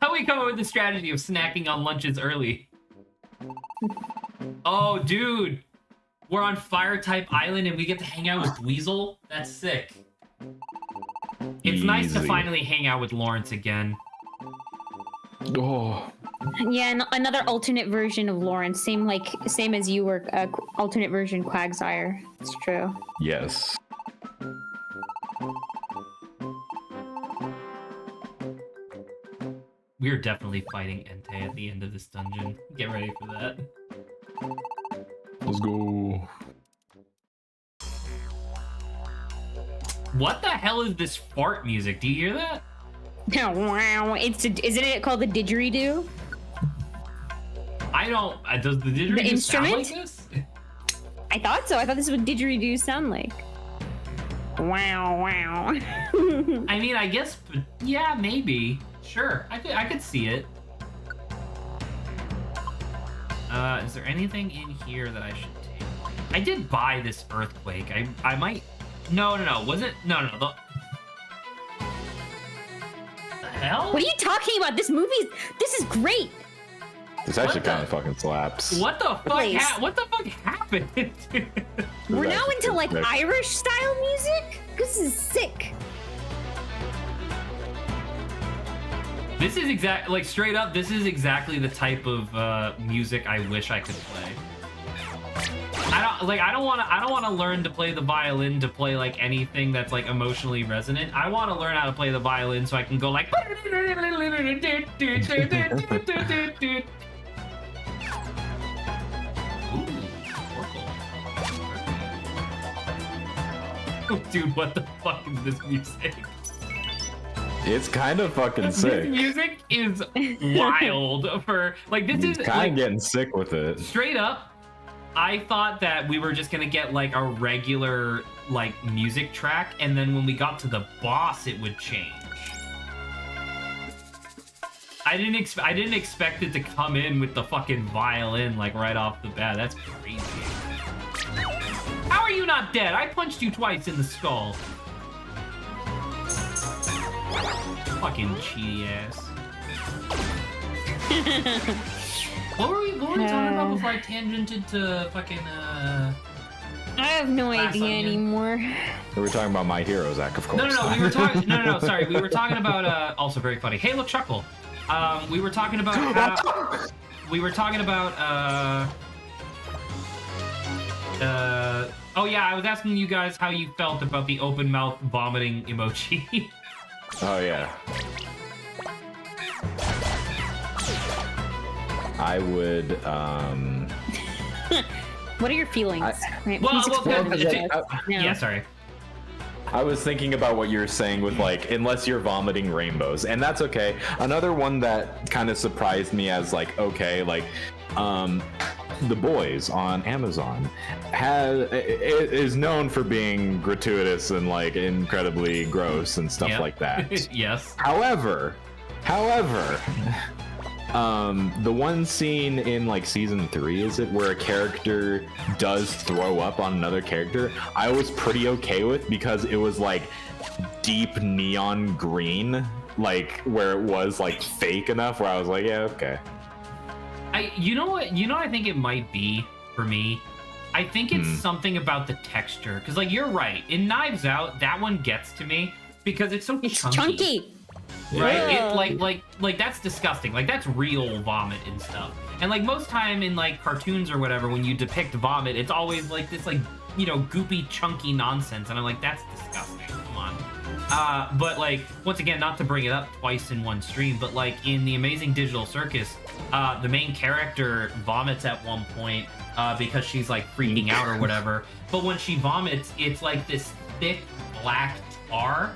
How we come up with the strategy of snacking on lunches early? Oh, dude! We're on Fire Type Island and we get to hang out with Dweezil? That's sick. It's nice to Easy. finally hang out with Lawrence again. Oh. Yeah, another alternate version of Lawrence, same as you were, alternate version Quagsire. It's true. Yes. We're definitely fighting Entei at the end of this dungeon. Get ready for that. Let's go. What the hell is this fart music? Do you hear that? Wow, isn't it called the didgeridoo? I don't. Does the didgeridoo sound like instrument? this? I thought so. I thought this is what didgeridoo sound like. Wow, wow. I mean, I guess. Yeah, maybe. Sure, I could see it. Is there anything in here that I should take? I did buy this earthquake. I might. No. Was it? No. The hell? What are you talking about? This is great. This actually What the- kind of fucking slaps. What the fuck? Please. What the fuck happened? We're now actually into like pretty sick. Irish style music. This is sick. This is straight up. This is exactly the type of music I wish I could play. I don't want to learn to play the violin to play like anything that's like emotionally resonant. I want to learn how to play the violin so I can go like. Ooh, Oracle. Oh, dude, what the fuck is this music? It's kind of fucking This sick. music is wild for like this is Kind of like getting sick with it. straight up. I thought that we were just gonna get like a regular like music track, and then when we got to the boss, it would change. I didn't expect it to come in with the fucking violin like right off the bat. That's crazy. How are you not dead? I punched you twice in the skull. Fucking cheaty ass. What were we talking about before I tangented to fucking I have no Glass idea onion. anymore. We were talking about My Hero, Zach, of course. No, we were talking. No, sorry. We were talking about. Also very funny. Hey, look, Chuckle. We were talking about how. We were talking about. Oh yeah, I was asking you guys how you felt about the open mouth vomiting emoji. Oh yeah. I would. What are your feelings? Right, Well, please well, explain okay, to us. yeah, sorry. I was thinking about what you were saying with like, unless you're vomiting rainbows, and that's okay. Another one that kind of surprised me as like, okay, like, The Boys on Amazon is known for being gratuitous and like incredibly gross and stuff Yep. like that. Yes. However, the one scene in like season 3, is it, where a character does throw up on another character, I was pretty okay with, because it was like deep neon green, like where it was like fake enough where I was like, yeah, okay. You know what I think it might be for me? I think it's something about the texture. Because, like, you're right. In Knives Out, that one gets to me because it's so It's chunky. chunky. Right? Yeah. It like that's disgusting. Like, that's real vomit and stuff. And, like, most time in, like, cartoons or whatever, when you depict vomit, it's always, like, this, like, you know, goopy, chunky nonsense. And I'm like, that's disgusting. Come on. But, like, once again, not to bring it up twice in one stream, but, like, in The Amazing Digital Circus, the main character vomits at one point because she's like freaking out or whatever. But when she vomits, it's like this thick black tar,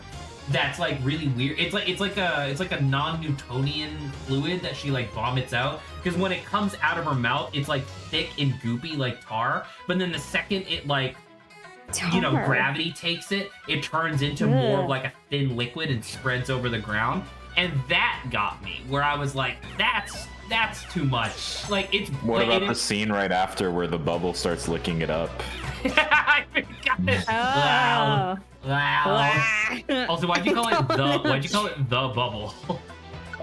that's like really weird. It's like a non-Newtonian fluid that she like vomits out, because when it comes out of her mouth, it's like thick and goopy like tar. But then the second it like gravity takes it, it turns into more of like a thin liquid and spreads over the ground. And that got me, where I was like, that's too much. Like it's. What about the scene right after where the bubble starts licking it up? I forgot it. Oh. Wow. Also, why'd you call it the bubble?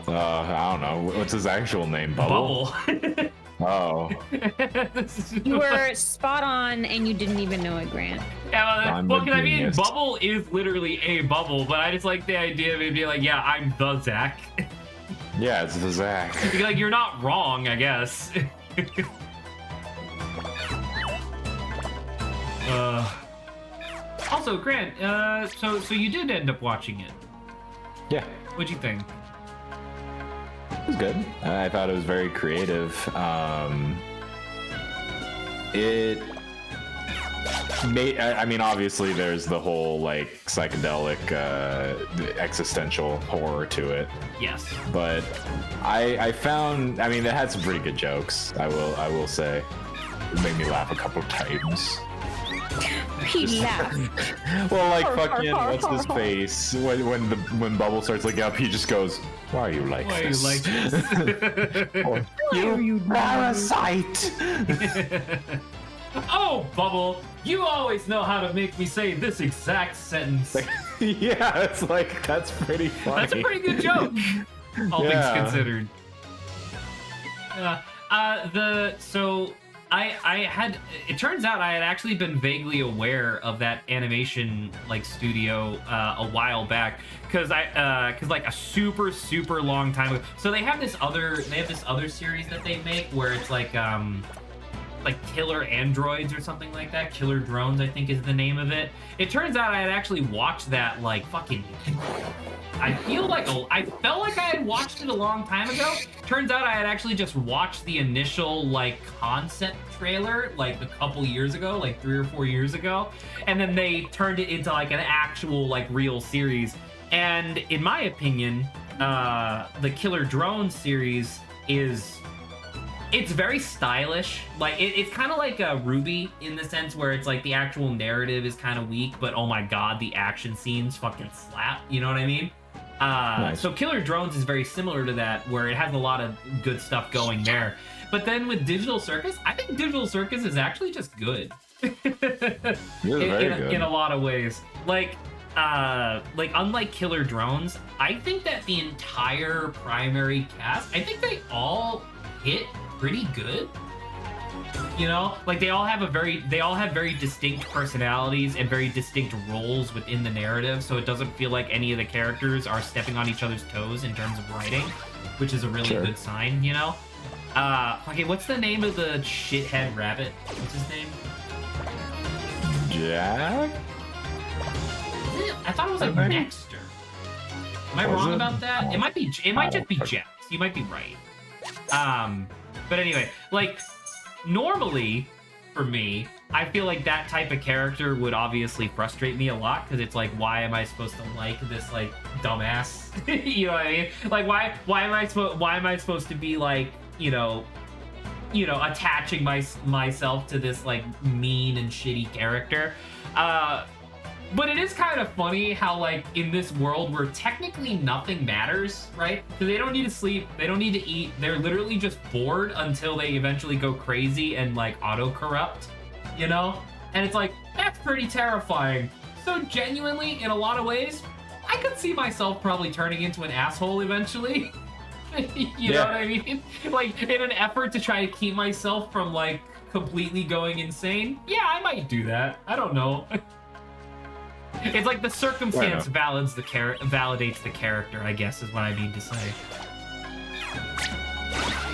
I don't know. What's his actual name? Bubble. Oh. You were spot on, and you didn't even know it, Grant. Yeah, well, I mean, bubble is literally a bubble, but I just like the idea of it being like, yeah, I'm the Zach. Yeah, it's the Zach. Like, you're not wrong, I guess. Also, Grant, so you did end up watching it. Yeah. What'd you think? It was good. I thought it was very creative. It made, I mean, obviously there's the whole like psychedelic existential horror to it. Yes. But I found, I mean, it had some pretty good jokes. I will say. It made me laugh a couple times. He laughed. Well, like fucking what's his face when Bubble starts looking up, he just goes, "Why are you like this? Why are you like this? You parasite!" Oh, Bubble, you always know how to make me say this exact sentence. Yeah, it's like that's pretty funny. That's a pretty good joke, all things considered. I had, it turns out I had actually been vaguely aware of that animation like studio a while back, because like a super long time ago. So they have this other series that they make where it's like Killer Androids or something like that. Killer Drones, I think, is the name of it. It turns out I had actually watched that like fucking. I felt like I had watched it a long time ago. Turns out I had actually just watched the initial like concept trailer like a couple years ago, like 3 or 4 years ago, and then they turned it into like an actual like real series. And in my opinion, the Killer Drone series it's very stylish. Like it's kind of like a Ruby in the sense where it's like the actual narrative is kind of weak, but oh my god, the action scenes fucking slap. You know what I mean? Nice. So Killer Drones is very similar to that, where it has a lot of good stuff going there. But then with Digital Circus, I think Digital Circus is actually just good. In a lot of ways. Like unlike Killer Drones, I think that the entire primary cast, I think they all hit pretty good. You know, like they all have very distinct personalities and very distinct roles within the narrative, so it doesn't feel like any of the characters are stepping on each other's toes in terms of writing, which is a really good sign, you know? Okay, what's the name of the shithead rabbit? What's his name? Jack? I thought it was like Nexter. Am I wrong about that? It might just be Jax. You might be right. But anyway, like normally for me, I feel like that type of character would obviously frustrate me a lot, because it's like, why am I supposed to like this like dumbass? You know what I mean? Like why am I supposed to be like, you know, attaching myself to this like mean and shitty character? But it is kind of funny how, like, in this world where technically nothing matters, right? Because they don't need to sleep, they don't need to eat, they're literally just bored until they eventually go crazy and, like, auto-corrupt, you know? And it's like, that's pretty terrifying. So genuinely, in a lot of ways, I could see myself probably turning into an asshole eventually. You know what I mean? Like, in an effort to try to keep myself from, like, completely going insane. Yeah, I might do that. I don't know. It's like the circumstance validates the character, I guess, is what I mean to say.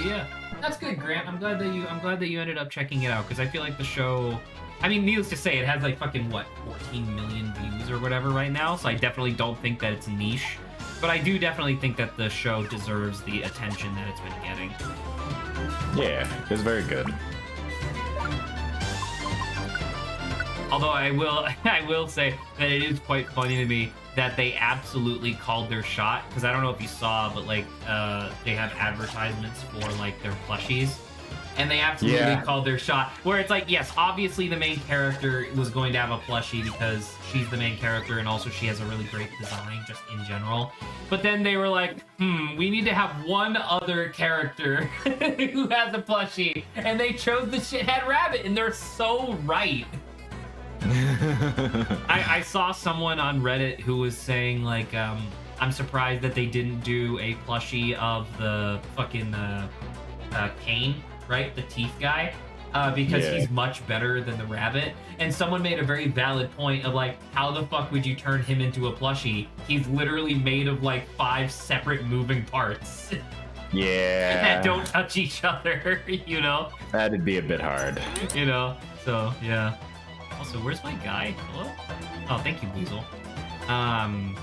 Yeah, that's good, Grant. I'm glad that you ended up checking it out, because I feel like the show, I mean, needless to say, it has like fucking 14 million views or whatever right now. So I definitely don't think that it's niche, but I do definitely think that the show deserves the attention that it's been getting. Yeah, it's very good. Although I will say that it is quite funny to me that they absolutely called their shot, because I don't know if you saw, but like they have advertisements for like their plushies, and they absolutely called their shot, where it's like, yes, obviously the main character was going to have a plushie because she's the main character, and also she has a really great design just in general. But then they were like, we need to have one other character who has a plushie, and they chose the shithead rabbit, and they're so right. I saw someone on Reddit who was saying like, I'm surprised that they didn't do a plushie of the fucking Kane, right? The teeth guy, because he's much better than the rabbit. And someone made a very valid point of like, how the fuck would you turn him into a plushie? He's literally made of like 5 separate moving parts. Yeah. That don't touch each other, you know? That'd be a bit hard. You know? So, yeah. Also, where's my guy? Hello? Oh, thank you, Weasel. I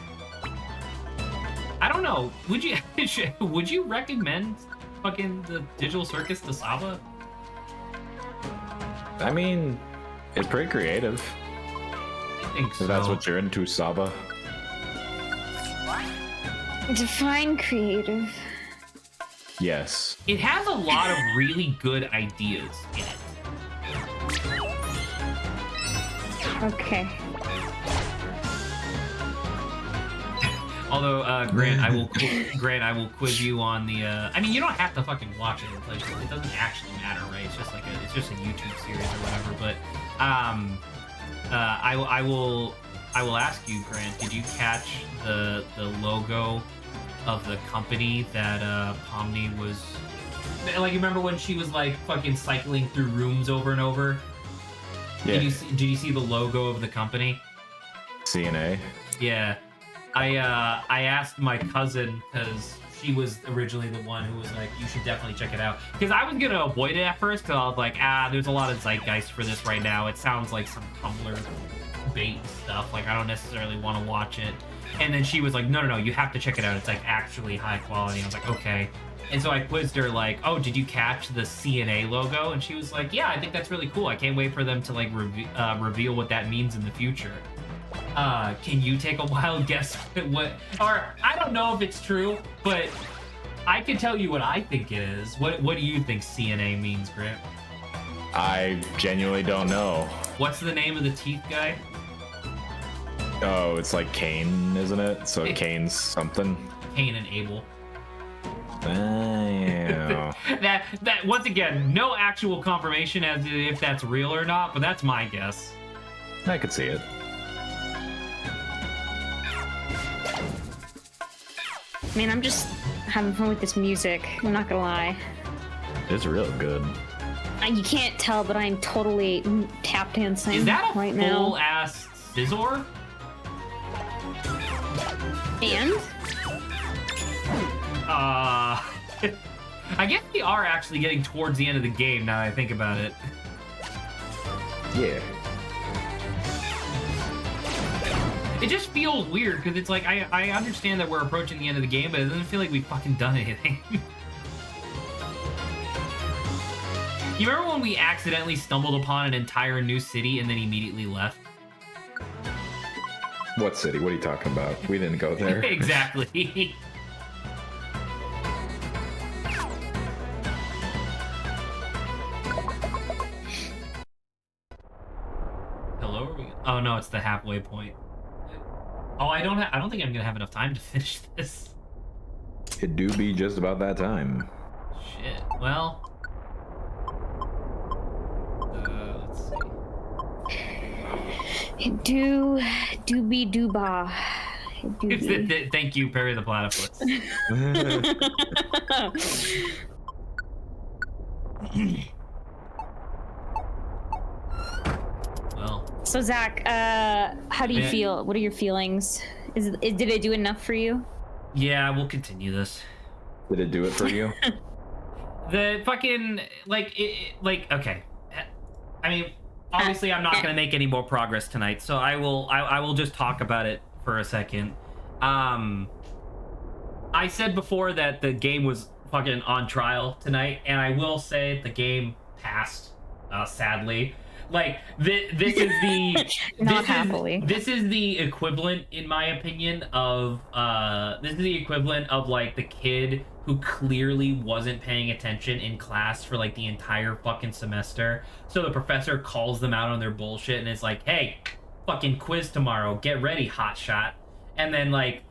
don't know. Would you recommend fucking the Digital Circus to Saba? I mean, it's pretty creative. I think so. If that's what you're into, Saba. Define creative. Yes. It has a lot of really good ideas in it. Okay. Although, Grant, I will quiz you on the. I mean, you don't have to fucking watch it. Like, it doesn't actually matter, right? It's just like it's just a YouTube series or whatever. But, I will ask you, Grant. Did you catch the logo of the company that Pomni was? Like, you remember when she was like fucking cycling through rooms over and over? Yeah. Did you see the logo of the company? CNA. Yeah. I asked my cousin, because she was originally the one who was like, you should definitely check it out. Because I was gonna avoid it at first, because I was like, there's a lot of zeitgeist for this right now. It sounds like some Tumblr bait stuff. Like, I don't necessarily want to watch it. And then she was like, no, you have to check it out. It's like actually high quality. I was like, okay. And so I quizzed her like, oh, did you catch the CNA logo? And she was like, yeah, I think that's really cool. I can't wait for them to like reveal what that means in the future. Can you take a wild guess what, or I don't know if it's true, but I can tell you what I think it is. What do you think CNA means, Grant? I genuinely don't know. What's the name of the teeth guy? Oh, it's like Cain, isn't it? So Cain's something. Cain and Abel. Yeah. that once again, no actual confirmation as to if that's real or not, but that's my guess. I could see it. Man, I'm just having fun with this music. I'm not gonna lie. It's real good. You can't tell, but I'm totally tap dancing Is that a right now. full ass scissor? And? I guess we are actually getting towards the end of the game now that I think about it. Yeah. It just feels weird because it's like I understand that we're approaching the end of the game, but it doesn't feel like we've fucking done anything. You remember when we accidentally stumbled upon an entire new city and then immediately left? What city? What are you talking about? We didn't go there. Exactly. Hello? Are we... Oh no, it's the halfway point. Oh, I don't think I'm gonna have enough time to finish this. It do be just about that time. Shit. Well. Let's see. Doobie dooba. Thank you, Perry the Platypus. Well. So Zach, how do you feel? What are your feelings? Did it do enough for you? Yeah, we'll continue this. Did it do it for you? The fucking okay. I mean, obviously, I'm not gonna make any more progress tonight, so I will just talk about it for a second. I said before that the game was fucking on trial tonight, and I will say the game passed, sadly. Like this is the Not happily. This is the equivalent, in my opinion, of like the kid who clearly wasn't paying attention in class for like the entire fucking semester. So the professor calls them out on their bullshit and is like, "Hey, fucking quiz tomorrow. Get ready, hotshot." And then like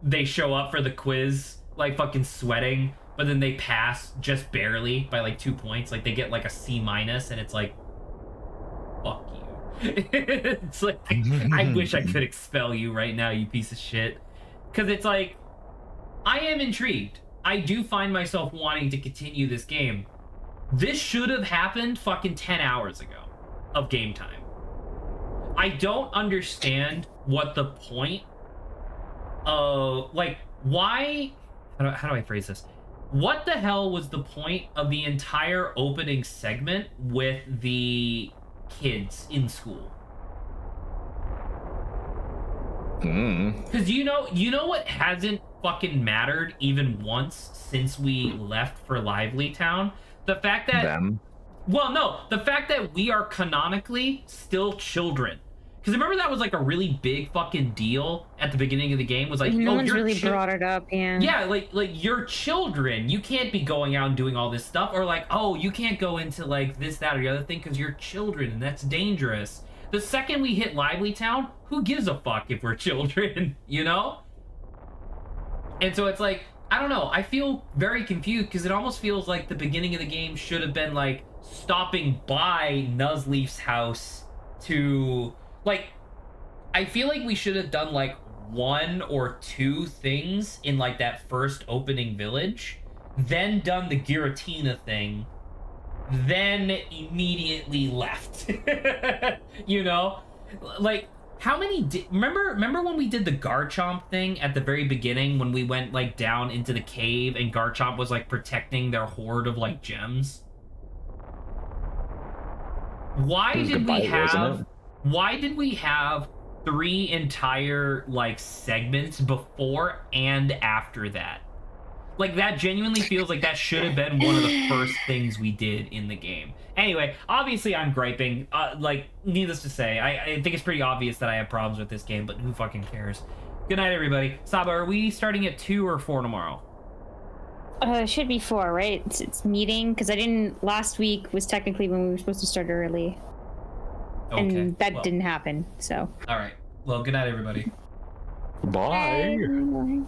they show up for the quiz like fucking sweating, but then they pass just barely by like 2 points. Like they get like a C minus, and it's like, fuck you. It's like, I wish I could expel you right now, you piece of shit. Because it's like, I am intrigued. I do find myself wanting to continue this game. This should have happened fucking 10 hours ago of game time. I don't understand what the point of, like, why... How do I phrase this? What the hell was the point of the entire opening segment with the kids in school? Because you know what hasn't fucking mattered even once since we left for Lively Town? The fact that the fact that we are canonically still children. Because remember that was like a really big fucking deal at the beginning of the game, was like, no oh, one's you're really brought it up. Yeah, like you're children. You can't be going out and doing all this stuff, or like, oh, you can't go into like this, that, or the other thing because you're children and that's dangerous. The second we hit Lively Town, who gives a fuck if we're children, you know? And so it's like, I don't know. I feel very confused because it almost feels like the beginning of the game should have been like stopping by Nuzleaf's house to, like, I feel like we should have done like 1 or 2 things in like that first opening village, then done the Giratina thing, then immediately left. You know, like, how many remember when we did the Garchomp thing at the very beginning, when we went like down into the cave and Garchomp was like protecting their hoard of like gems? Why did we have 3 entire like segments before and after that? Like, that genuinely feels like that should have been one of the first things we did in the game. Anyway, obviously I'm griping. Like, needless to say, I think it's pretty obvious that I have problems with this game, but who fucking cares? Good night, everybody. Saba, are we starting at 2 or 4 tomorrow? It should be 4, right? It's meeting, because I didn't... Last week was technically when we were supposed to start early. Okay, and that didn't happen, so... All right. Well, good night, everybody. Bye. Bye.